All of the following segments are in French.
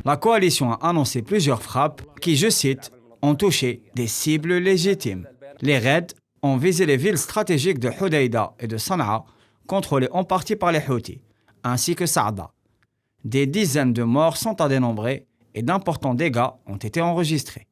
La coalition a annoncé plusieurs frappes qui, je cite, ont touché des cibles légitimes. Les raids ont visé les villes stratégiques de Hodeïda et de Sanaa, contrôlées en partie par les Houthis, ainsi que Saada. Des dizaines de morts sont à dénombrer et d'importants dégâts ont été enregistrés.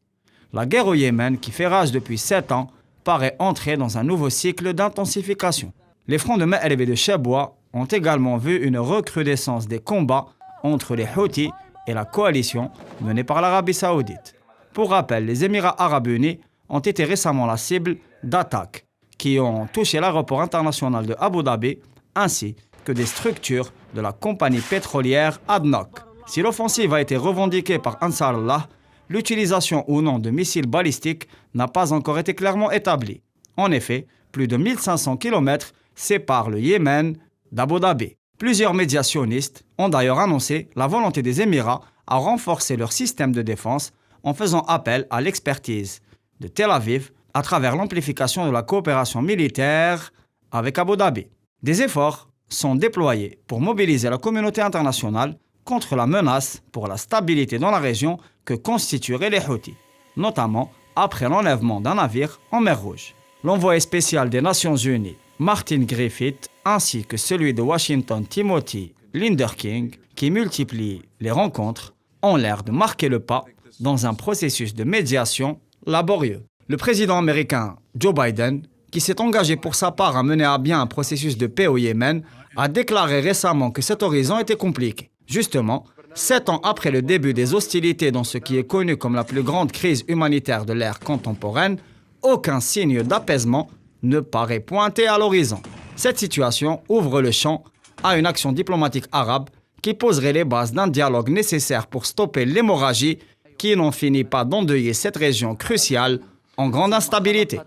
La guerre au Yémen, qui fait rage depuis 7 ans, paraît entrer dans un nouveau cycle d'intensification. Les fronts de Ma'rib et de Chabwa ont également vu une recrudescence des combats entre les Houthis et la coalition menée par l'Arabie Saoudite. Pour rappel, les Émirats Arabes Unis ont été récemment la cible d'attaques qui ont touché l'aéroport international de Abu Dhabi ainsi que des structures de la compagnie pétrolière ADNOC. Si l'offensive a été revendiquée par Ansar Allah, l'utilisation ou non de missiles balistiques n'a pas encore été clairement établie. En effet, plus de 1500 km séparent le Yémen d'Abu Dhabi. Plusieurs médias sionistes ont d'ailleurs annoncé la volonté des Émirats à renforcer leur système de défense en faisant appel à l'expertise de Tel Aviv à travers l'amplification de la coopération militaire avec Abu Dhabi. Des efforts sont déployés pour mobiliser la communauté internationale contre la menace pour la stabilité dans la région que constitueraient les Houthis, notamment après l'enlèvement d'un navire en mer Rouge. L'envoyé spécial des Nations Unies, Martin Griffiths, ainsi que celui de Washington, Timothy Linderking, qui multiplient les rencontres, ont l'air de marquer le pas dans un processus de médiation laborieux. Le président américain Joe Biden, qui s'est engagé pour sa part à mener à bien un processus de paix au Yémen, a déclaré récemment que cet horizon était compliqué. Justement, 7 ans après le début des hostilités dans ce qui est connu comme la plus grande crise humanitaire de l'ère contemporaine, aucun signe d'apaisement ne paraît pointer à l'horizon. Cette situation ouvre le champ à une action diplomatique arabe qui poserait les bases d'un dialogue nécessaire pour stopper l'hémorragie qui n'en finit pas d'endeuiller cette région cruciale en grande instabilité.